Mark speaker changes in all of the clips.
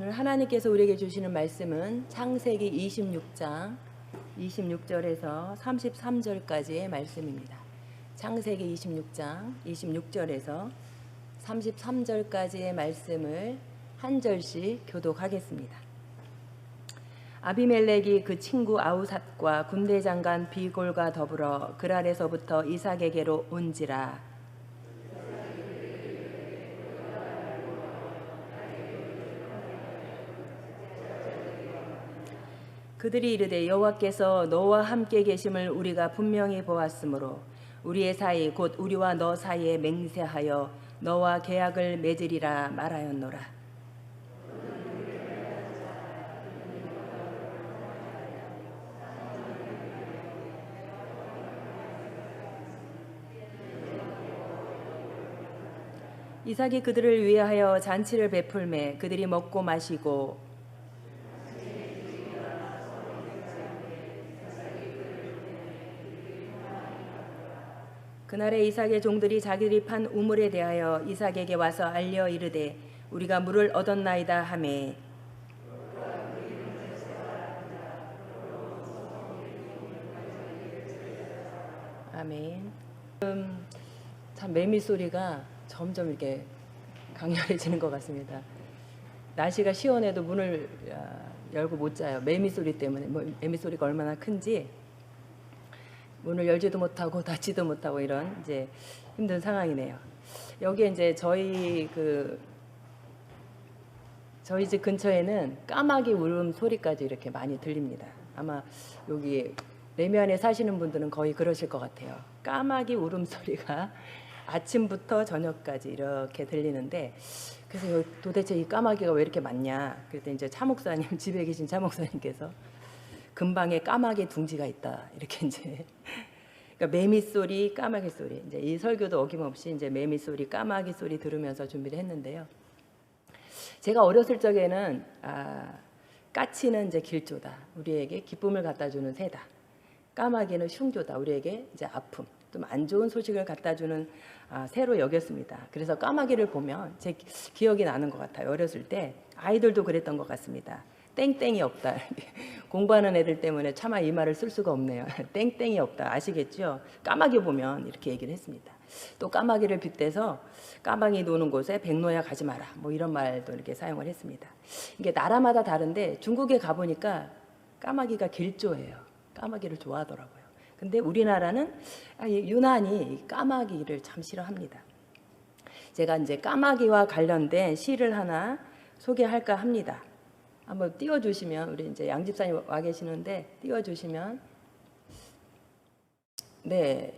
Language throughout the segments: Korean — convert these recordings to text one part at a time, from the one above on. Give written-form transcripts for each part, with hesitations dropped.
Speaker 1: 오늘 하나님께서 우리에게 주시는 말씀은 창세기 26장 26절에서 33절까지의 말씀입니다. 창세기 26장 26절에서 33절까지의 말씀을 한 절씩 교독하겠습니다. 아비멜렉이 그 친구 아우삿과 군대 장관 비골과 더불어 그랄에서부터 이삭에게로 온지라. 그들이 이르되 여호와께서 너와 함께 계심을 우리가 분명히 보았으므로 우리의 사이 곧 우리와 너 사이에 맹세하여 너와 계약을 맺으리라 말하였노라. 이삭이 그들을 위하여 잔치를 베풀매 그들이 먹고 마시고 그날에 이삭의 종들이 자기들이 판 우물에 대하여 이삭에게 와서 알려 이르되 우리가 물을 얻었나이다 하매 아멘. 참 매미 소리가 점점 이렇게 강렬해지는 것 같습니다. 날씨가 시원해도 문을 열고 못 자요. 매미 소리 때문에. 매미 소리가 얼마나 큰지 문을 열지도 못하고 닫지도 못하고 이런 이제 힘든 상황이네요. 여기에 이제 저희 집 근처에는 까마귀 울음 소리까지 이렇게 많이 들립니다. 아마 여기 내면에 사시는 분들은 거의 그러실 것 같아요. 까마귀 울음 소리가 아침부터 저녁까지 이렇게 들리는데 그래서 도대체 이 까마귀가 왜 이렇게 많냐? 그랬더니 이제 차 목사님 집에 계신 차 목사님께서 근방에 까마귀 둥지가 있다 이렇게 이제 그러니까 매미 소리, 까마귀 소리 이제 이 설교도 어김없이 이제 매미 소리, 까마귀 소리 들으면서 준비를 했는데요. 제가 어렸을 적에는 까치는 이제 길조다 우리에게 기쁨을 갖다 주는 새다. 까마귀는 흉조다 우리에게 이제 아픔 좀 안 좋은 소식을 갖다 주는 새로 여겼습니다. 그래서 까마귀를 보면 제 기억이 나는 것 같아요. 어렸을 때 아이들도 그랬던 것 같습니다. 땡땡이 없다. 공부하는 애들 때문에 차마 이 말을 쓸 수가 없네요. 땡땡이 없다. 아시겠죠? 까마귀 보면 이렇게 얘기를 했습니다. 또 까마귀를 빗대서 까마귀 노는 곳에 백로야 가지 마라. 뭐 이런 말도 이렇게 사용을 했습니다. 이게 나라마다 다른데 중국에 가보니까 까마귀가 길조예요. 까마귀를 좋아하더라고요. 근데 우리나라는 유난히 까마귀를 참 싫어합니다. 제가 이제 까마귀와 관련된 시를 하나 소개할까 합니다. 한번 띄워주시면 우리 이제 양 집사님 와 계시는데 띄워주시면 네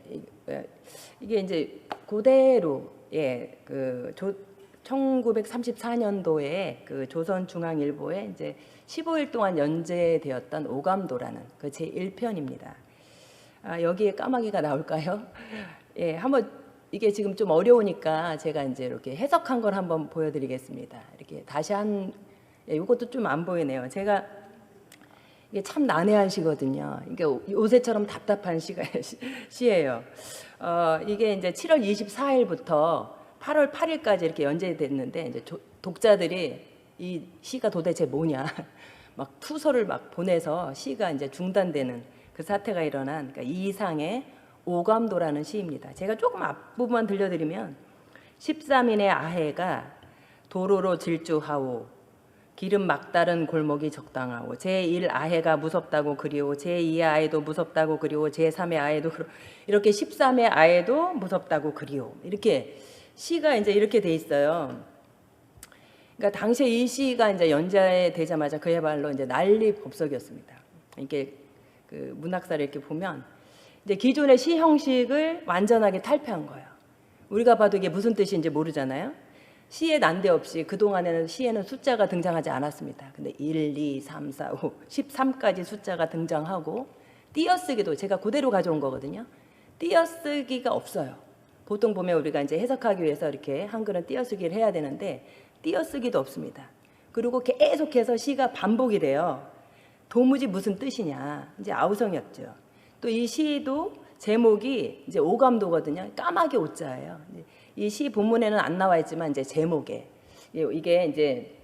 Speaker 1: 이게 이제 고대로 1934년도에 그 조선중앙일보에 이제 15일 동안 연재되었던 오감도라는 그 제 1편입니다. 여기에 까마귀가 나올까요? 예, 한번 이게 지금 좀 어려우니까 제가 이제 이렇게 해석한 걸 한번 보여드리겠습니다. 이렇게 다시 이것도 좀 안 보이네요. 제가 이게 참 난해한 시거든요. 이게 요새처럼 답답한 시예요. 이게 이제 7월 24일부터 8월 8일까지 이렇게 연재됐는데 이제 독자들이 이 시가 도대체 뭐냐 막 투서를 막 보내서 시가 이제 중단되는 그 사태가 일어난 그러니까 이상의 오감도라는 시입니다. 제가 조금 앞부분만 들려드리면 13인의 아해가 도로로 질주하오 기름 막다른 골목이 적당하오 제1 아해가 무섭다고 그리오 제2의 아해도 무섭다고 그리오 제3의 아해도 이렇게 13의 아해도 무섭다고 그리오 이렇게 시가 이제 이렇게 돼 있어요. 그러니까 당시에 이 시가 이제 연재되자마자 그야말로 이제 난리 법석이었습니다. 이게 그 문학사를 이렇게 보면 이제 기존의 시 형식을 완전하게 탈피한 거예요. 우리가 봐도 이게 무슨 뜻인지 모르잖아요. 시에 난데없이 그동안에는 시에는 숫자가 등장하지 않았습니다. 근데 1, 2, 3, 4, 5, 13까지 숫자가 등장하고 띄어쓰기도 제가 그대로 가져온 거거든요. 띄어쓰기가 없어요. 보통 보면 우리가 이제 해석하기 위해서 이렇게 한글은 띄어쓰기를 해야 되는데 띄어쓰기도 없습니다. 그리고 계속해서 시가 반복이 돼요. 도무지 무슨 뜻이냐. 이제 아우성이었죠. 또 이 시도 제목이 이제 오감도거든요. 까마귀 오자예요. 이 시 본문에는 안 나와 있지만 이제 제목에 이게 이제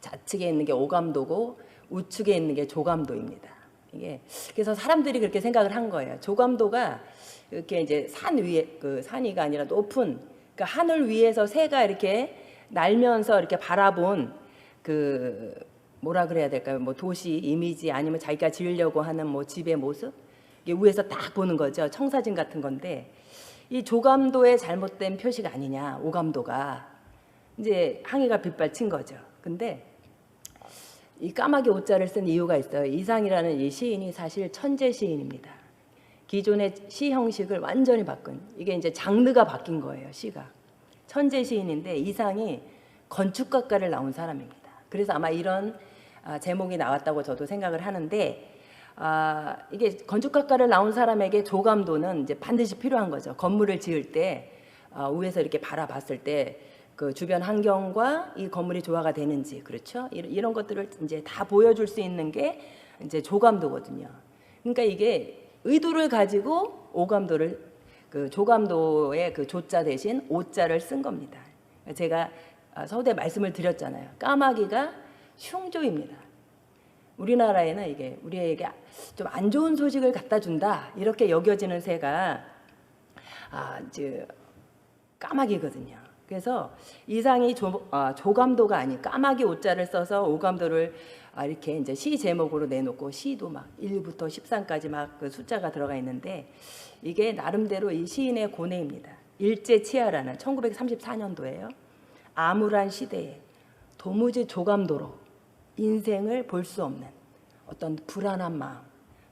Speaker 1: 좌측에 있는 게 오감도고 우측에 있는 게 조감도입니다. 이게 그래서 사람들이 그렇게 생각을 한 거예요. 조감도가 이렇게 이제 산 위에 그 산이가 아니라 높은 그러니까 하늘 위에서 새가 이렇게 날면서 이렇게 바라본 그 뭐라 그래야 될까요? 뭐 도시 이미지 아니면 자기가 지으려고 하는 뭐 집의 모습 이게 위에서 딱 보는 거죠. 청사진 같은 건데 이 조감도의 잘못된 표시가 아니냐 오감도가 이제 항해가 빗발친 거죠. 근데 이 까마귀 오자를 쓴 이유가 있어요. 이상이라는 이 시인이 사실 천재 시인입니다. 기존의 시 형식을 완전히 바꾼 이게 이제 장르가 바뀐 거예요. 시가 천재 시인인데 이상이 건축학과를 나온 사람입니다. 그래서 아마 이런 제목이 나왔다고 저도 생각을 하는데 이게 건축학과를 나온 사람에게 조감도는 이제 반드시 필요한 거죠. 건물을 지을 때 위에서 이렇게 바라봤을 때 그 주변 환경과 이 건물이 조화가 되는지 그렇죠? 이런 것들을 이제 다 보여줄 수 있는 게 이제 조감도거든요. 그러니까 이게 의도를 가지고 오감도를 그 조감도의 그 조자 대신 오자를 쓴 겁니다. 제가 서두에 말씀을 드렸잖아요. 까마귀가 흉조입니다. 우리나라에는 이게 우리에게 좀 안 좋은 소식을 갖다 준다 이렇게 여겨지는 새가 이제 까마귀거든요. 그래서 이상이 조감도가 아닌 까마귀 오자를 써서 오감도를 이렇게 이제 시 제목으로 내놓고 시도 막 1부터 13까지 막 그 숫자가 들어가 있는데 이게 나름대로 이 시인의 고뇌입니다. 일제치하라는 1934년도예요. 암울한 시대에 도무지 조감도로 인생을 볼 수 없는 어떤 불안한 마음,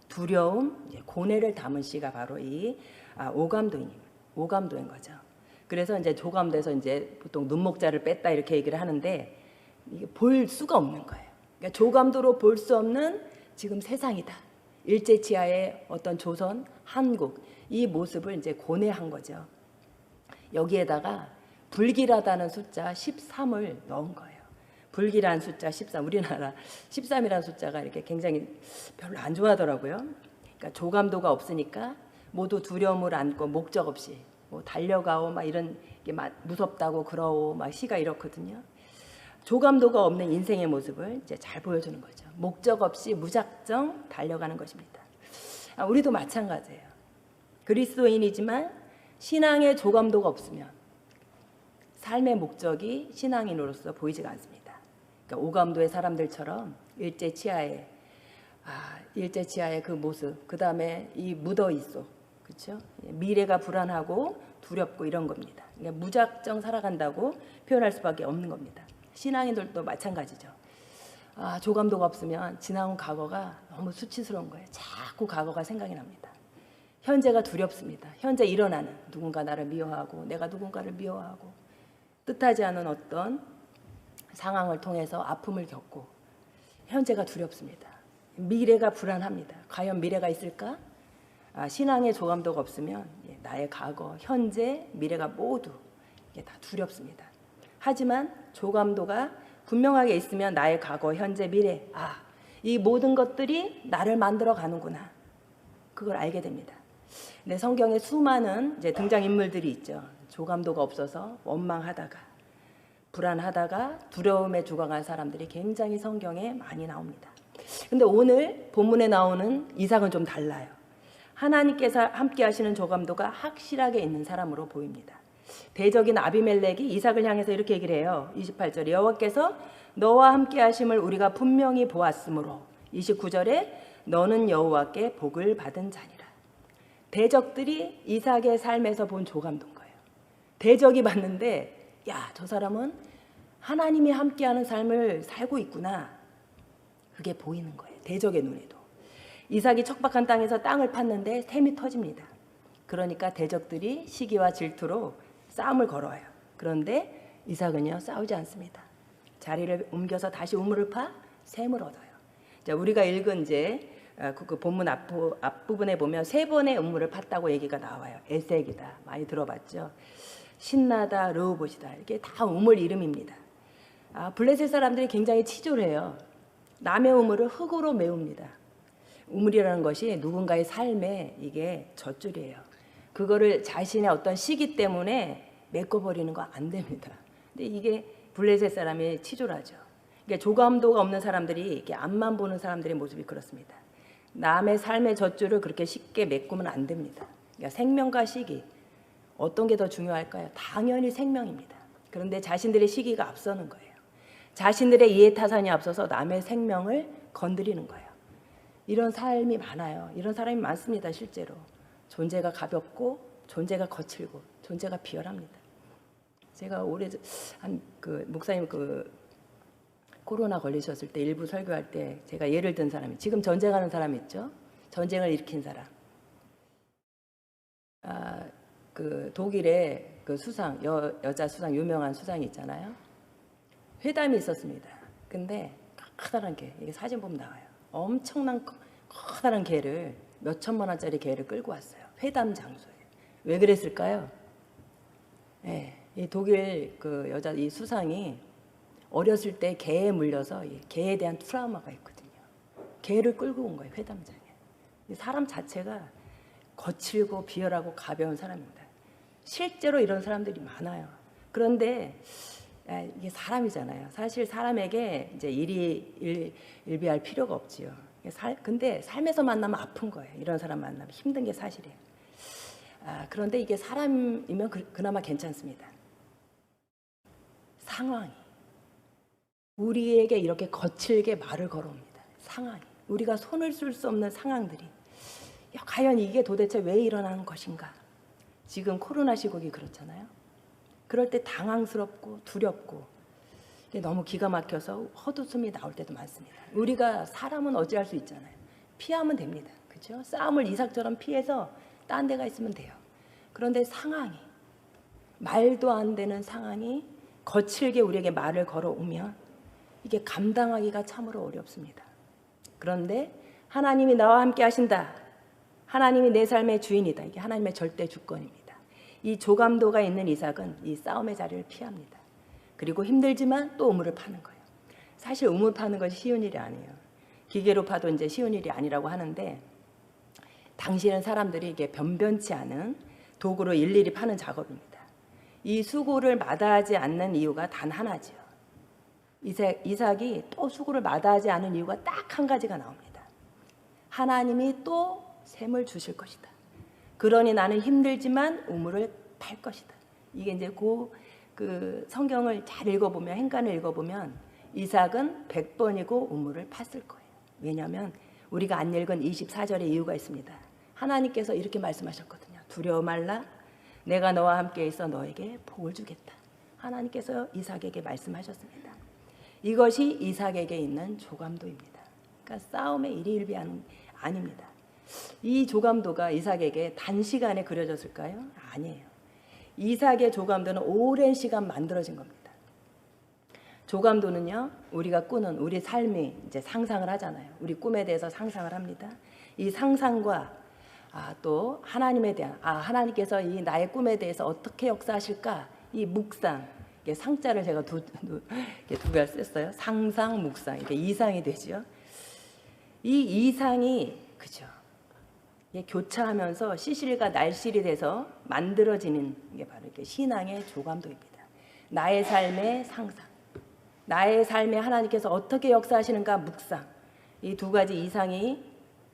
Speaker 1: 두려움, 고뇌를 담은 시가 바로 이 오감도인 거죠. 그래서 이제 조감도에서 이제 보통 눈목자를 뺐다 이렇게 얘기를 하는데 이게 볼 수가 없는 거예요. 그러니까 조감도로 볼 수 없는 지금 세상이다. 일제치하의 어떤 조선, 한국 이 모습을 이제 고뇌한 거죠. 여기에다가 불길하다는 숫자 13을 넣은 거예요. 불길한 숫자 13. 우리나라 13이라는 숫자가 이렇게 굉장히 별로 안 좋아하더라고요. 그러니까 조감도가 없으니까 모두 두려움을 안고 목적 없이 뭐 달려가오 막 이런 게 막 무섭다고 그러오 막 시가 이렇거든요. 조감도가 없는 인생의 모습을 이제 잘 보여주는 거죠. 목적 없이 무작정 달려가는 것입니다. 우리도 마찬가지예요. 그리스도인이지만 신앙의 조감도가 없으면 삶의 목적이 신앙인으로서 보이지가 않습니다. 그러니까 오감도의 사람들처럼 일제치하의 그 모습, 그 다음에 이 무더위 속, 그렇죠? 미래가 불안하고 두렵고 이런 겁니다. 그러니까 무작정 살아간다고 표현할 수밖에 없는 겁니다. 신앙인들도 마찬가지죠. 조감도가 없으면 지나온 과거가 너무 수치스러운 거예요. 자꾸 과거가 생각이 납니다. 현재가 두렵습니다. 현재 일어나는 누군가 나를 미워하고 내가 누군가를 미워하고 뜻하지 않은 어떤 상황을 통해서 아픔을 겪고 현재가 두렵습니다. 미래가 불안합니다. 과연 미래가 있을까? 신앙의 조감도가 없으면 나의 과거, 현재, 미래가 모두 이게 다 두렵습니다. 하지만 조감도가 분명하게 있으면 나의 과거, 현재, 미래 이 모든 것들이 나를 만들어 가는구나. 그걸 알게 됩니다. 근데 성경에 수많은 이제 등장인물들이 있죠. 조감도가 없어서 원망하다가 불안하다가 두려움에 죽어간 사람들이 굉장히 성경에 많이 나옵니다. 근데 오늘 본문에 나오는 이삭은 좀 달라요. 하나님께서 함께 하시는 조감도가 확실하게 있는 사람으로 보입니다. 대적인 아비멜렉이 이삭을 향해서 이렇게 얘기를 해요. 28절에 여호와께서 너와 함께 하심을 우리가 분명히 보았으므로 29절에 너는 여호와께 복을 받은 자니라. 대적들이 이삭의 삶에서 본 조감도인 거예요. 대적이 봤는데 저 사람은 하나님이 함께하는 삶을 살고 있구나. 그게 보이는 거예요. 대적의 눈에도. 이삭이 척박한 땅에서 땅을 팠는데 샘이 터집니다. 그러니까 대적들이 시기와 질투로 싸움을 걸어와요. 그런데 이삭은요 싸우지 않습니다. 자리를 옮겨서 다시 우물을 파 샘을 얻어요. 자, 우리가 읽은 이제 그 본문 앞부분에 보면 3번의 우물을 팠다고 얘기가 나와요. 에색이다 많이 들어봤죠. 신나다, 르호봇이다 이게 다 우물 이름입니다. 블레셋 사람들이 굉장히 치졸해요. 남의 우물을 흙으로 메웁니다. 우물이라는 것이 누군가의 삶에 이게 젖줄이에요. 그거를 자신의 어떤 시기 때문에 메꿔버리는 거 안 됩니다. 근데 이게 블레셋 사람이 치졸하죠. 이게 조감도가 없는 사람들이 이렇게 앞만 보는 사람들의 모습이 그렇습니다. 남의 삶의 젖줄을 그렇게 쉽게 메꾸면 안 됩니다. 그러니까 생명과 시기, 어떤 게 더 중요할까요? 당연히 생명입니다. 그런데 자신들의 시기가 앞서는 거예요. 자신들의 이해타산이 앞서서 남의 생명을 건드리는 거예요. 이런 삶이 많아요. 이런 사람이 많습니다. 실제로. 존재가 가볍고 존재가 거칠고 존재가 비열합니다. 제가 올해 목사님 코로나 걸리셨을 때 일부 설교할 때 제가 예를 든 사람이, 지금 전쟁하는 사람 있죠? 전쟁을 일으킨 사람. 독일의 수상, 여자 수상, 유명한 수상이 있잖아요. 회담이 있었습니다. 근데 커다란 개, 이게 사진 보면 나와요. 엄청난 커다란 개를, 몇 천만 원짜리 개를 끌고 왔어요. 회담 장소에. 왜 그랬을까요? 네, 이 독일 여자 이 수상이 어렸을 때 개에 물려서 개에 대한 트라우마가 있거든요. 개를 끌고 온 거예요, 회담장에. 사람 자체가 거칠고 비열하고 가벼운 사람입니다. 실제로 이런 사람들이 많아요. 그런데 이게 사람이잖아요. 사실 사람에게 이제 일비할 필요가 없지요. 근데 삶에서 만나면 아픈 거예요. 이런 사람 만나면 힘든 게 사실이에요. 그런데 이게 사람이면 그나마 괜찮습니다. 상황이 우리에게 이렇게 거칠게 말을 걸어옵니다. 상황이, 우리가 손을 쓸 수 없는 상황들이, 과연 이게 도대체 왜 일어나는 것인가? 지금 코로나 시국이 그렇잖아요. 그럴 때 당황스럽고 두렵고 이게 너무 기가 막혀서 헛웃음이 나올 때도 많습니다. 우리가 사람은 어찌할 수 있잖아요. 피하면 됩니다. 그렇죠? 싸움을 이삭처럼 피해서 딴 데가 있으면 돼요. 그런데 상황이, 말도 안 되는 상황이 거칠게 우리에게 말을 걸어오면 이게 감당하기가 참으로 어렵습니다. 그런데 하나님이 나와 함께 하신다. 하나님이 내 삶의 주인이다. 이게 하나님의 절대 주권입니다. 이 조감도가 있는 이삭은 이 싸움의 자리를 피합니다. 그리고 힘들지만 또 우물을 파는 거예요. 사실 우물 파는 것이 쉬운 일이 아니에요. 기계로 파도 이제 쉬운 일이 아니라고 하는데, 당시에는 사람들이 이게 변변치 않은 도구로 일일이 파는 작업입니다. 이 수고를 마다하지 않는 이유가 단 하나지요. 이삭이 또 수고를 마다하지 않은 이유가 딱 한 가지가 나옵니다. 하나님이 또 샘을 주실 것이다. 그러니 나는 힘들지만 우물을 팔 것이다. 이게 이제 성경을 잘 읽어보면, 행간을 읽어보면 이삭은 100번이고 우물을 팠을 거예요. 왜냐하면 우리가 안 읽은 24절의 이유가 있습니다. 하나님께서 이렇게 말씀하셨거든요. 두려워 말라. 내가 너와 함께 있어 너에게 복을 주겠다. 하나님께서 이삭에게 말씀하셨습니다. 이것이 이삭에게 있는 조감도입니다. 그러니까 싸움의 일희일비하는 아닙니다. 이 조감도가 이삭에게 단시간에 그려졌을까요? 아니에요. 이삭의 조감도는 오랜 시간 만들어진 겁니다. 조감도는요, 우리가 꾸는 우리 삶이 이제 상상을 하잖아요. 우리 꿈에 대해서 상상을 합니다. 이 상상과 또 하나님에 대한, 하나님께서 이 나의 꿈에 대해서 어떻게 역사하실까? 이 묵상, 이게 상자를 제가 두 개를 썼어요. 상상, 묵상, 이게 이상이 되죠. 이 이상이, 그죠? 교차하면서 시실과 날실이 돼서 만들어지는 게 바로 이렇게 신앙의 조감도입니다. 나의 삶의 상상, 나의 삶에 하나님께서 어떻게 역사하시는가 묵상, 이 두 가지 이상이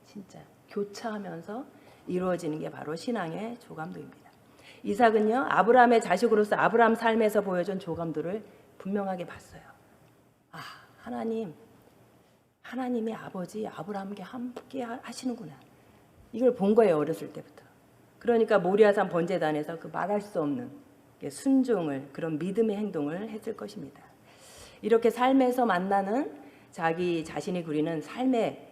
Speaker 1: 진짜 교차하면서 이루어지는 게 바로 신앙의 조감도입니다. 이삭은요, 아브라함의 자식으로서 아브라함 삶에서 보여준 조감도를 분명하게 봤어요. 하나님이 아버지 아브라함께 함께 하시는구나. 이걸 본 거예요, 어렸을 때부터. 그러니까 모리아산 번제단에서 말할 수 없는 순종을, 그런 믿음의 행동을 했을 것입니다. 이렇게 삶에서 만나는 자기 자신이 그리는 삶의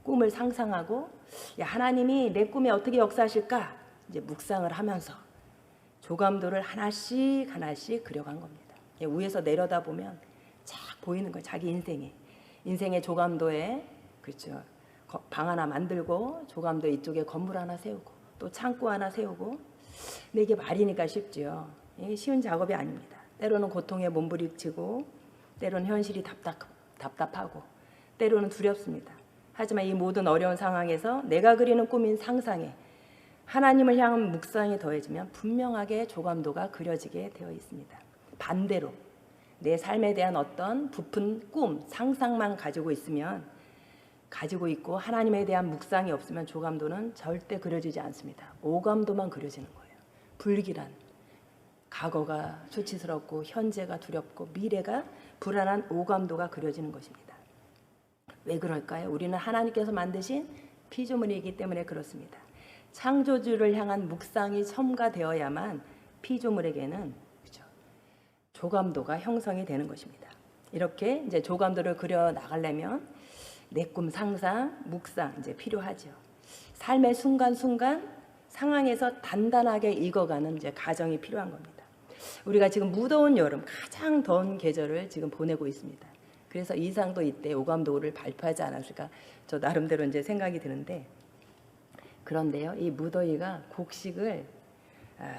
Speaker 1: 꿈을 상상하고, 하나님이 내 꿈에 어떻게 역사하실까? 이제 묵상을 하면서 조감도를 하나씩 하나씩 그려간 겁니다. 위에서 내려다 보면 쫙 보이는 거예요. 자기 인생의 조감도에, 그렇죠. 방 하나 만들고 조감도 이쪽에 건물 하나 세우고 또 창고 하나 세우고. 근데 이게 말이니까 쉽죠. 이게 쉬운 작업이 아닙니다. 때로는 고통에 몸부림치고, 때로는 현실이 답답하고, 때로는 두렵습니다. 하지만 이 모든 어려운 상황에서 내가 그리는 꿈인 상상에 하나님을 향한 묵상이 더해지면 분명하게 조감도가 그려지게 되어 있습니다. 반대로 내 삶에 대한 어떤 부푼 꿈, 상상만 가지고 있고 하나님에 대한 묵상이 없으면 조감도는 절대 그려지지 않습니다. 오감도만 그려지는 거예요. 불길한, 과거가 수치스럽고 현재가 두렵고 미래가 불안한 오감도가 그려지는 것입니다. 왜 그럴까요? 우리는 하나님께서 만드신 피조물이기 때문에 그렇습니다. 창조주를 향한 묵상이 첨가되어야만 피조물에게는 그렇죠, 조감도가 형성이 되는 것입니다. 이렇게 이제 조감도를 그려 나가려면 내 꿈 상상, 묵상 이제 필요하죠. 삶의 순간순간 상황에서 단단하게 익어가는 이제 과정이 필요한 겁니다. 우리가 지금 무더운 여름, 가장 더운 계절을 지금 보내고 있습니다. 그래서 이상도 이때 오감도를 발표하지 않았을까 저 나름대로 이제 생각이 드는데, 그런데요, 이 무더위가 곡식을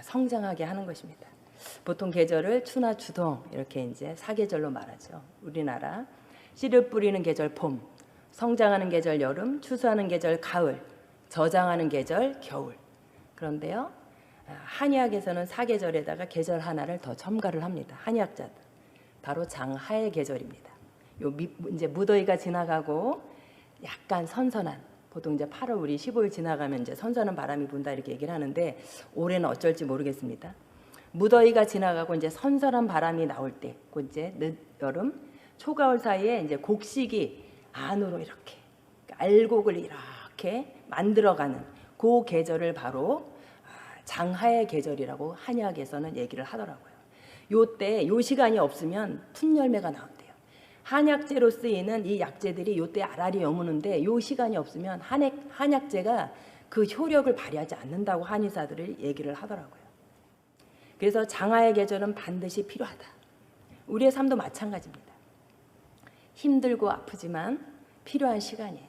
Speaker 1: 성장하게 하는 것입니다. 보통 계절을 추나 추동 이렇게 이제 사계절로 말하죠. 우리나라 씨를 뿌리는 계절 봄, 성장하는 계절 여름, 추수하는 계절 가을, 저장하는 계절 겨울. 그런데요, 한의학에서는 사계절에다가 계절 하나를 더 첨가를 합니다. 한의학자들 바로 장하의 계절입니다. 이제 무더위가 지나가고 약간 선선한, 보통 이제 8월 우리 15일 지나가면 이제 선선한 바람이 분다 이렇게 얘기를 하는데 올해는 어쩔지 모르겠습니다. 무더위가 지나가고 이제 선선한 바람이 나올 때, 그 이제 늦여름, 초가을 사이에 이제 곡식이 안으로 이렇게 알곡을 이렇게 만들어가는 그 계절을 바로 장하의 계절이라고 한의학에서는 얘기를 하더라고요. 요때 요 시간이 없으면 풋열매가 나온대요. 한약재로 쓰이는 이 약재들이 요때 알알이 여무는데 요 시간이 없으면 한약재가 그 효력을 발휘하지 않는다고 한의사들이 얘기를 하더라고요. 그래서 장하의 계절은 반드시 필요하다. 우리의 삶도 마찬가지입니다. 힘들고 아프지만 필요한 시간이에요.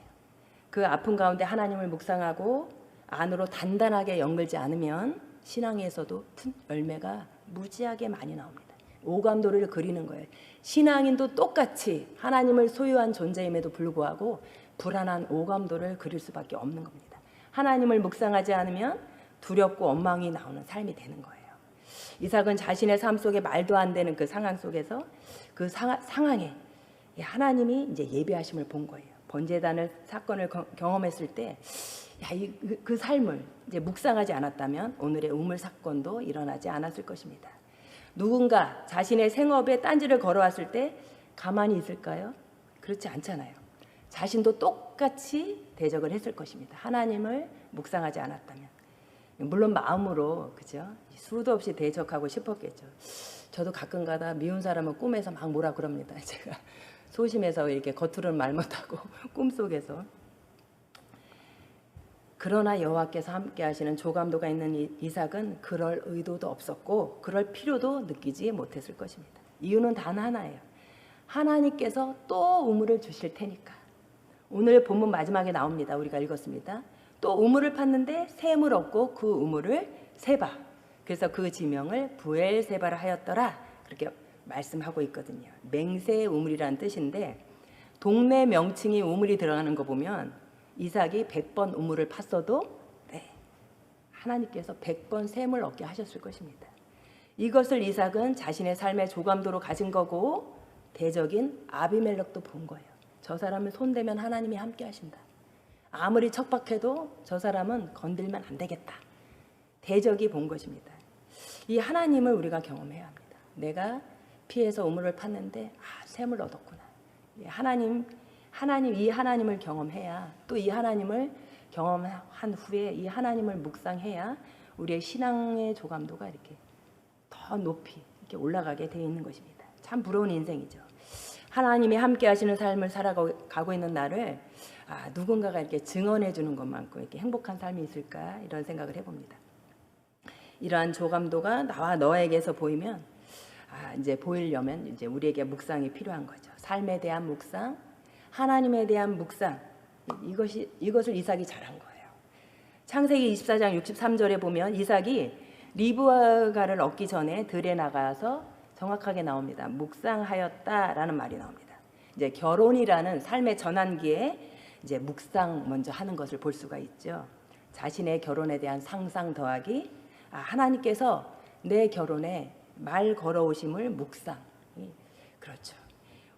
Speaker 1: 그 아픔 가운데 하나님을 묵상하고 안으로 단단하게 연결지 않으면 신앙에서도 푼 열매가 무지하게 많이 나옵니다. 오감도를 그리는 거예요. 신앙인도 똑같이 하나님을 소유한 존재임에도 불구하고 불안한 오감도를 그릴 수밖에 없는 겁니다. 하나님을 묵상하지 않으면 두렵고 원망이 나오는 삶이 되는 거예요. 이삭은 자신의 삶 속에 말도 안 되는 그 상황 속에서 그 상황에 하나님이 이제 예비하심을 본 거예요. 번제단을 사건을 경험했을 때, 그 삶을 이제 묵상하지 않았다면 오늘의 우물 사건도 일어나지 않았을 것입니다. 누군가 자신의 생업에 딴지를 걸어왔을 때 가만히 있을까요? 그렇지 않잖아요. 자신도 똑같이 대적을 했을 것입니다. 하나님을 묵상하지 않았다면. 물론 마음으로 그죠? 수도 없이 대적하고 싶었겠죠. 저도 가끔가다 미운 사람은 꿈에서 막 뭐라 그럽니다. 제가 소심해서 이렇게 겉으로는 말 못하고 꿈속에서. 그러나 여호와께서 함께 하시는 조감도가 있는 이삭은 그럴 의도도 없었고 그럴 필요도 느끼지 못했을 것입니다. 이유는 단 하나예요. 하나님께서 또 우물을 주실 테니까. 오늘 본문 마지막에 나옵니다. 우리가 읽었습니다. 또 우물을 팠는데 샘을 얻고 그 우물을 세바. 그래서 그 지명을 부엘세바라 하였더라. 그렇게 말씀하고 있거든요. 맹세의 우물이라는 뜻인데 동네 명칭이 우물이 들어가는 거 보면 이삭이 100번 우물을 팠어도 하나님께서 100번 샘을 얻게 하셨을 것입니다. 이것을 이삭은 자신의 삶의 조감도로 가진 거고 대적인 아비멜렉도 본 거예요. 저 사람을 손대면 하나님이 함께 하신다. 아무리 척박해도 저 사람은 건들면 안 되겠다. 대적이 본 것입니다. 이 하나님을 우리가 경험해야 합니다. 내가 피해서 우물을 팠는데 샘을 얻었구나. 이 하나님을 경험해야, 또 이 하나님을 경험한 후에 이 하나님을 묵상해야 우리의 신앙의 조감도가 이렇게 더 높이 이렇게 올라가게 되어 있는 것입니다. 참 부러운 인생이죠. 하나님이 함께 하시는 삶을 살아가고 있는 나를 누군가가 이렇게 증언해 주는 것만큼 이렇게 행복한 삶이 있을까, 이런 생각을 해봅니다. 이러한 조감도가 나와 너에게서 보이면 이제 보이려면 이제 우리에게 묵상이 필요한 거죠. 삶에 대한 묵상, 하나님에 대한 묵상, 이것을 이삭이 잘한 거예요. 창세기 24장 63절에 보면 이삭이 리브가를 얻기 전에 들에 나가서 정확하게 나옵니다. 묵상하였다라는 말이 나옵니다. 이제 결혼이라는 삶의 전환기에 이제 묵상 먼저 하는 것을 볼 수가 있죠. 자신의 결혼에 대한 상상 더하기, 하나님께서 내 결혼에 말 걸어오심을 묵상. 그렇죠.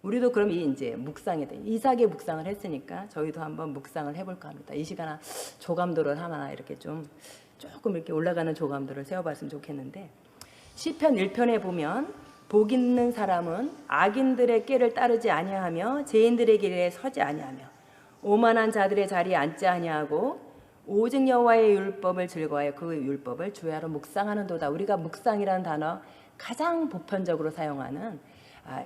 Speaker 1: 우리도 그럼 이제 묵상에 대해 이삭의 묵상을 했으니까 저희도 한번 묵상을 해볼까 합니다. 이 시간에 조감도를 하나 이렇게 조금 이렇게 올라가는 조감도를 세워봤으면 좋겠는데, 시편 1편에 보면 복 있는 사람은 악인들의 꾀를 따르지 아니하며 죄인들의 길에 서지 아니하며 오만한 자들의 자리에 앉지 아니하고 오직 여호와의 율법을 즐거워하여 그 율법을 주야로 묵상하는도다. 우리가 묵상이라는 단어 가장 보편적으로 사용하는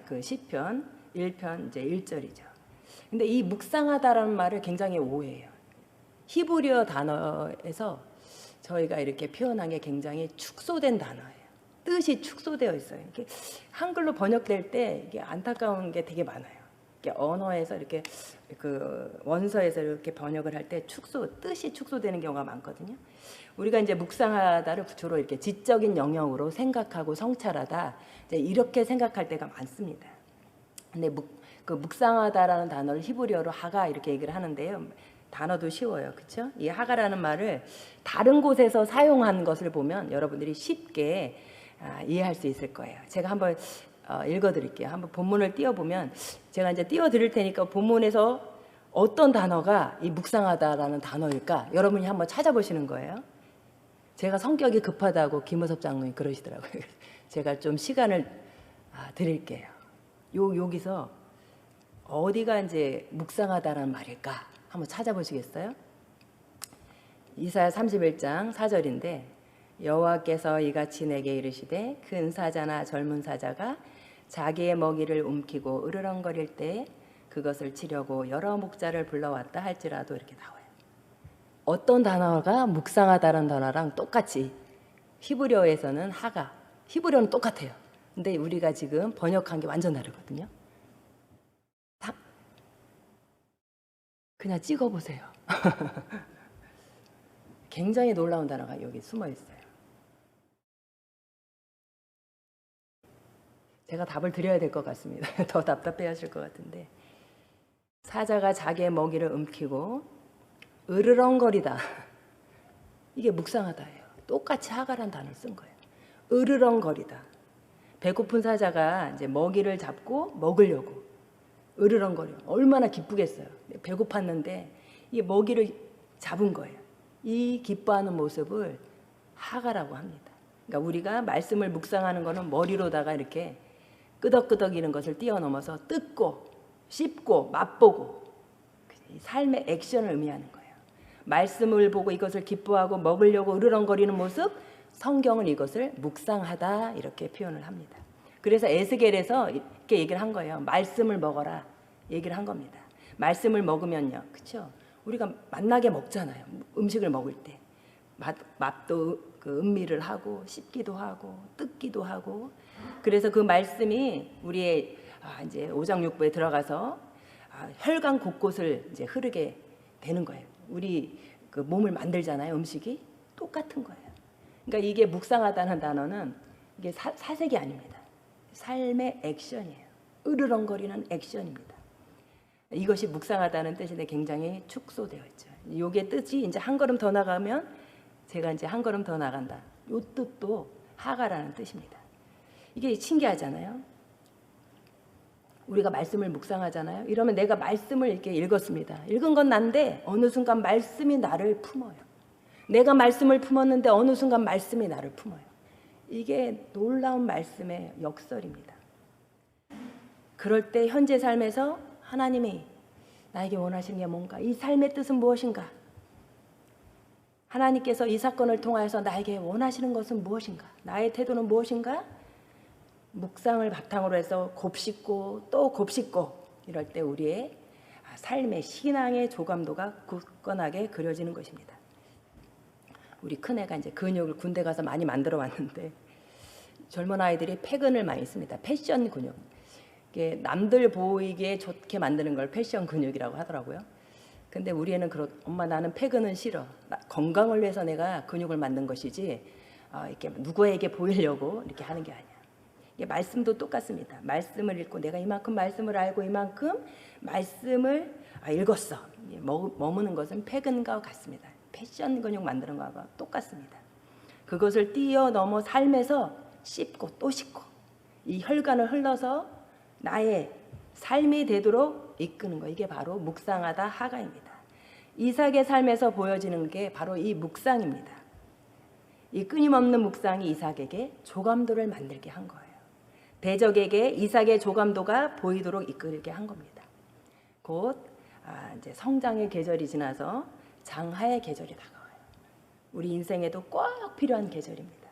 Speaker 1: 그 시편 1편 이제 1절이죠. 근데 이 묵상하다라는 말을 굉장히 오해해요. 히브리어 단어에서 저희가 이렇게 표현한 게 굉장히 축소된 단어예요. 뜻이 축소되어 있어요. 이렇게 한글로 번역될 때 이게 안타까운 게 되게 많아요. 이렇게 언어에서 이렇게 그 원서에서 이렇게 번역을 할 때 뜻이 축소되는 경우가 많거든요. 우리가 이제 묵상하다를 주로 이렇게 지적인 영역으로 생각하고 성찰하다 이제 이렇게 생각할 때가 많습니다. 근데 묵상하다라는 단어를 히브리어로 하가 이렇게 얘기를 하는데요. 단어도 쉬워요. 그렇죠? 이 하가라는 말을 다른 곳에서 사용한 것을 보면 여러분들이 쉽게 이해할 수 있을 거예요. 제가 한번 읽어드릴게요. 한번 본문을 띄워보면 제가 이제 띄워드릴 테니까 본문에서 어떤 단어가 이 묵상하다라는 단어일까 여러분이 한번 찾아보시는 거예요. 제가 성격이 급하다고 김우섭 장로님이 그러시더라고요. 제가 좀 시간을 드릴게요. 여기서 어디가 이제 묵상하다라는 말일까 한번 찾아보시겠어요? 이사야 31장 4절인데 여호와께서 이같이 내게 이르시되 큰 사자나 젊은 사자가 자기의 먹이를 움키고 으르렁거릴 때 그것을 치려고 여러 목자를 불러왔다 할지라도 이렇게 나와요. 어떤 단어가 묵상하다는 단어랑 똑같이 히브리어에서는 하가, 히브리어는 똑같아요. 근데 우리가 지금 번역한 게 완전 다르거든요. 그냥 찍어보세요. 굉장히 놀라운 단어가 여기 숨어 있어요. 제가 답을 드려야 될 것 같습니다. 더 답답해 하실 것 같은데. 사자가 자기의 먹이를 움키고 으르렁거리다. 이게 묵상하다예요. 똑같이 하가란 단어를 쓴 거예요. 으르렁거리다. 배고픈 사자가 이제 먹이를 잡고 먹으려고 으르렁거려. 얼마나 기쁘겠어요. 배고팠는데 이 먹이를 잡은 거예요. 이 기뻐하는 모습을 하가라고 합니다. 그러니까 우리가 말씀을 묵상하는 거는 머리로다가 이렇게 끄덕끄덕이는 것을 뛰어넘어서 뜯고 씹고 맛보고 삶의 액션을 의미하는 거예요. 말씀을 보고 이것을 기뻐하고 먹으려고 으르렁거리는 모습, 성경은 이것을 묵상하다 이렇게 표현을 합니다. 그래서 에스겔에서 이렇게 얘기를 한 거예요. 말씀을 먹어라 얘기를 한 겁니다. 말씀을 먹으면요, 그렇죠? 우리가 맛나게 먹잖아요. 음식을 먹을 때 맛도 그 음미를 하고 씹기도 하고 뜯기도 하고. 그래서 그 말씀이 우리의 이제 오장육부에 들어가서 혈관 곳곳을 이제 흐르게 되는 거예요. 우리 그 몸을 만들잖아요. 음식이 똑같은 거예요. 그러니까 이게 묵상하다는 단어는 이게 사색이 아닙니다. 삶의 액션이에요. 으르렁거리는 액션입니다. 이것이 묵상하다는 뜻인데 굉장히 축소되어 있죠. 이게 뜻이 이제 한 걸음 더 나가면 제가 이제 한 걸음 더 나간다. 이 뜻도 하가라는 뜻입니다. 이게 신기하잖아요. 우리가 말씀을 묵상하잖아요. 이러면 내가 말씀을 이렇게 읽었습니다. 읽은 건 난데 어느 순간 말씀이 나를 품어요. 내가 말씀을 품었는데 어느 순간 말씀이 나를 품어요. 이게 놀라운 말씀의 역설입니다. 그럴 때 현재 삶에서 하나님이 나에게 원하시는 게 뭔가? 이 삶의 뜻은 무엇인가? 하나님께서 이 사건을 통하여서 나에게 원하시는 것은 무엇인가? 나의 태도는 무엇인가? 묵상을 바탕으로 해서 곱씹고 또 곱씹고 이럴 때 우리의 삶의 신앙의 조감도가 굳건하게 그려지는 것입니다. 우리 큰애가 이제 근육을 군대 가서 많이 만들어 왔는데 젊은 아이들이 패근을 많이 씁니다. 패션 근육. 이게 남들 보이게 좋게 만드는 걸 패션 근육이라고 하더라고요. 근데 우리 애는 엄마 나는 패근은 싫어. 건강을 위해서 내가 근육을 만든 것이지 이렇게 누구에게 보이려고 이렇게 하는 게 아니야. 이게 말씀도 똑같습니다. 말씀을 읽고 내가 이만큼 말씀을 알고 이만큼 말씀을 읽었어. 머무는 것은 패근과 같습니다. 패션 근육 만드는 것과 똑같습니다. 그것을 뛰어넘어 삶에서 씹고 또 씹고 이 혈관을 흘러서 나의 삶이 되도록 이끄는 거, 이게 바로 묵상하다 하가입니다. 이삭의 삶에서 보여지는 게 바로 이 묵상입니다. 이 끊임없는 묵상이 이삭에게 조감도를 만들게 한 거예요. 대적에게 이삭의 조감도가 보이도록 이끌게 한 겁니다. 곧 이제 성장의 계절이 지나서 장하의 계절이 다가와요. 우리 인생에도 꼭 필요한 계절입니다.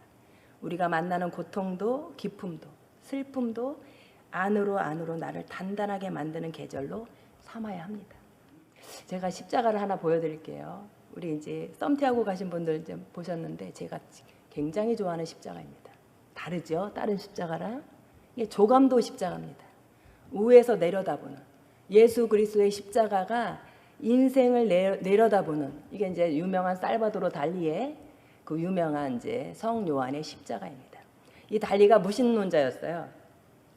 Speaker 1: 우리가 만나는 고통도 기쁨도 슬픔도 안으로 나를 단단하게 만드는 계절로 삼아야 합니다. 제가 십자가를 하나 보여드릴게요. 우리 이제 썸태하고 가신 분들 이제 보셨는데 제가 굉장히 좋아하는 십자가입니다. 다르죠? 다른 십자가랑. 이게 조감도 십자가입니다. 위에서 내려다보는 예수 그리스도의 십자가가 인생을 내려다보는, 이게 이제 유명한 살바도르 달리의 그 유명한 이제 성 요한의 십자가입니다. 이 달리가 무신론자였어요.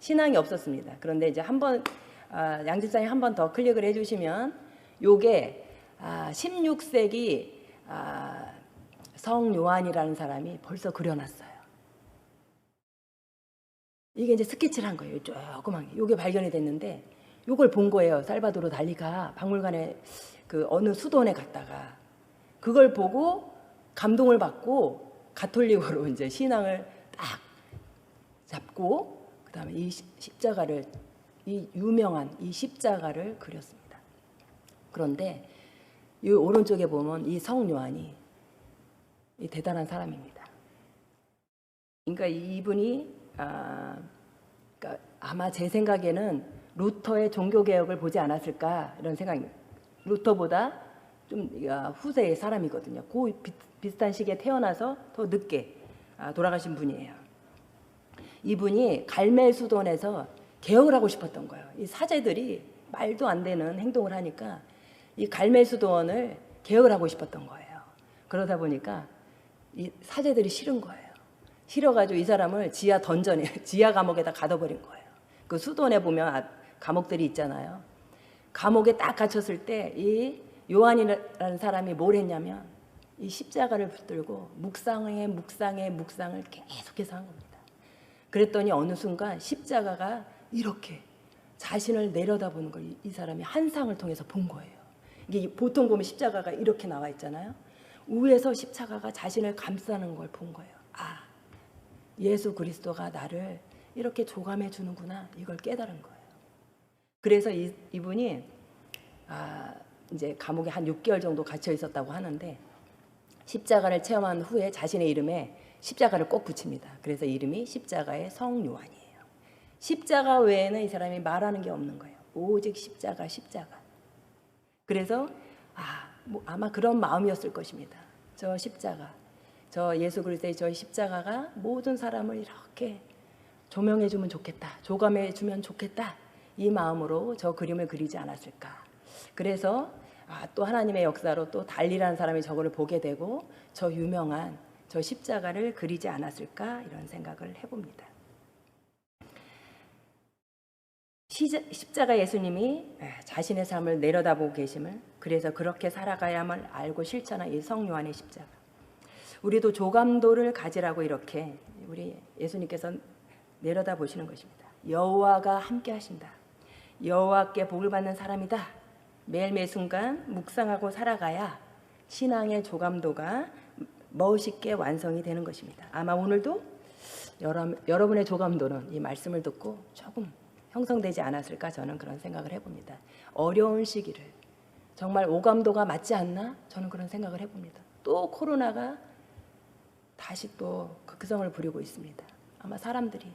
Speaker 1: 신앙이 없었습니다. 그런데 이제 한번 양집사님 한 번 더 클릭을 해주시면 요게 16세기 성 요한이라는 사람이 벌써 그려놨어요. 이게 이제 스케치를 한 거예요. 조그만 게. 요게 발견이 됐는데 요걸 본 거예요. 살바도르 달리가 박물관에 그 어느 수도원에 갔다가 그걸 보고 감동을 받고 가톨릭으로 이제 신앙을 딱 잡고 그다음에 이 십자가를, 이 유명한 이 십자가를 그렸습니다. 그런데 이 오른쪽에 보면 이 성 요한이 이 대단한 사람입니다. 그러니까 이분이 그러니까 아마 제 생각에는 루터의 종교개혁을 보지 않았을까 이런 생각입니다. 루터보다 좀 후세의 사람이거든요. 그 비슷한 시기에 태어나서 더 늦게 돌아가신 분이에요. 이분이 갈멜수돈에서 개혁을 하고 싶었던 거예요. 이 사제들이 말도 안 되는 행동을 하니까 이 갈멜수도원을 개혁을 하고 싶었던 거예요. 그러다 보니까 이 사제들이 싫은 거예요. 싫어가지고 이 사람을 지하 던전에, 지하 감옥에다 가둬버린 거예요. 그 수도원에 보면 감옥들이 있잖아요. 감옥에 딱 갇혔을 때 이 요한이라는 사람이 뭘 했냐면 이 십자가를 붙들고 묵상을 계속해서 한 겁니다. 그랬더니 어느 순간 십자가가 이렇게 자신을 내려다보는 걸 이 사람이 환상을 통해서 본 거예요. 이게 보통 보면 십자가가 이렇게 나와 있잖아요. 위에서 십자가가 자신을 감싸는 걸 본 거예요. 예수 그리스도가 나를 이렇게 조감해 주는구나, 이걸 깨달은 거예요. 그래서 이분이 이제 감옥에 한 6개월 정도 갇혀 있었다고 하는데 십자가를 체험한 후에 자신의 이름에 십자가를 꼭 붙입니다. 그래서 이름이 십자가의 성 요한이에요. 십자가 외에는 이 사람이 말하는 게 없는 거예요. 오직 십자가. 그래서 아마 그런 마음이었을 것입니다. 저 십자가, 저 예수 그리스도의 저 십자가가 모든 사람을 이렇게 조명해 주면 좋겠다, 조감해 주면 좋겠다, 이 마음으로 저 그림을 그리지 않았을까. 그래서 또 하나님의 역사로 또 달리라는 사람이 저거를 보게 되고 저 유명한 저 십자가를 그리지 않았을까, 이런 생각을 해봅니다. 십자가 예수님이 자신의 삶을 내려다보고 계심을, 그래서 그렇게 살아가야만 알고 실천한 이 성 요한의 십자가. 우리도 조감도를 가지라고 이렇게 우리 예수님께서 내려다보시는 것입니다. 여호와가 함께 하신다. 여호와께 복을 받는 사람이다. 매일매일 순간 묵상하고 살아가야 신앙의 조감도가 멋있게 완성이 되는 것입니다. 아마 오늘도 여러분의 조감도는 이 말씀을 듣고 조금 형성되지 않았을까, 저는 그런 생각을 해봅니다. 어려운 시기를 정말 오감도가 맞지 않나, 저는 그런 생각을 해봅니다. 또 코로나가 다시 또 극성을 부리고 있습니다. 아마 사람들이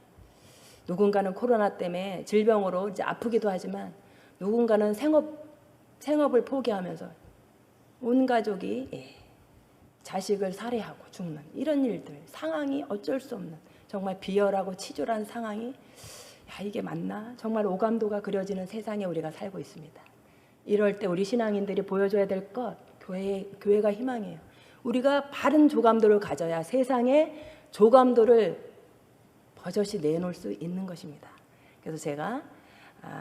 Speaker 1: 누군가는 코로나 때문에 질병으로 이제 아프기도 하지만 누군가는 생업을 포기하면서 온 가족이 자식을 살해하고 죽는 이런 일들, 상황이 어쩔 수 없는 정말 비열하고 치졸한 상황이, 이게 맞나? 정말 오감도가 그려지는 세상에 우리가 살고 있습니다. 이럴 때 우리 신앙인들이 보여줘야 될 것, 교회가 희망이에요. 우리가 바른 조감도를 가져야 세상에 조감도를 버젓이 내놓을 수 있는 것입니다. 그래서 제가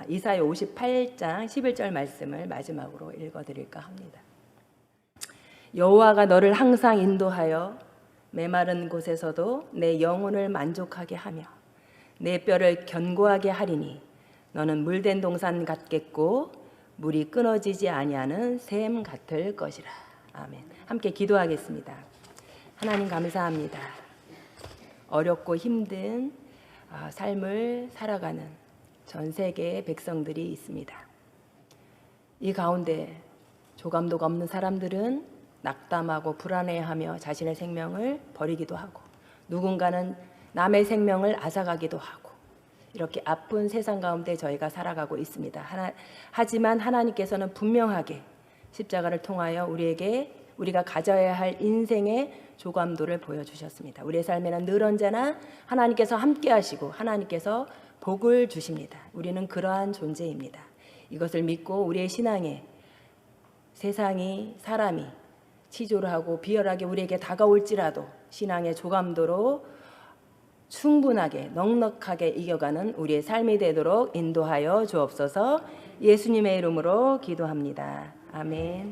Speaker 1: 이사야 58장 11절 말씀을 마지막으로 읽어드릴까 합니다. 여호와가 너를 항상 인도하여 메마른 곳에서도 내 영혼을 만족하게 하며 내 뼈를 견고하게 하리니 너는 물된 동산 같겠고 물이 끊어지지 아니하는 샘 같을 것이라. 아멘. 함께 기도하겠습니다. 하나님 감사합니다. 어렵고 힘든 삶을 살아가는 전 세계의 백성들이 있습니다. 이 가운데 조감도가 없는 사람들은 낙담하고 불안해하며 자신의 생명을 버리기도 하고, 누군가는 남의 생명을 앗아가기도 하고, 이렇게 아픈 세상 가운데 저희가 살아가고 있습니다. 하지만 하나님께서는 분명하게 십자가를 통하여 우리가 가져야 할 인생의 조감도를 보여주셨습니다. 우리의 삶에는 늘 언제나 하나님께서 함께 하시고 하나님께서 복을 주십니다. 우리는 그러한 존재입니다. 이것을 믿고 우리의 신앙에 세상이, 사람이 치졸 하고 비열하게 우리에게 다가올지라도 신앙의 조감도로 충분하게 넉넉하게 이겨가는 우리의 삶이 되도록 인도하여 주옵소서. 예수님의 이름으로 기도합니다. 아멘.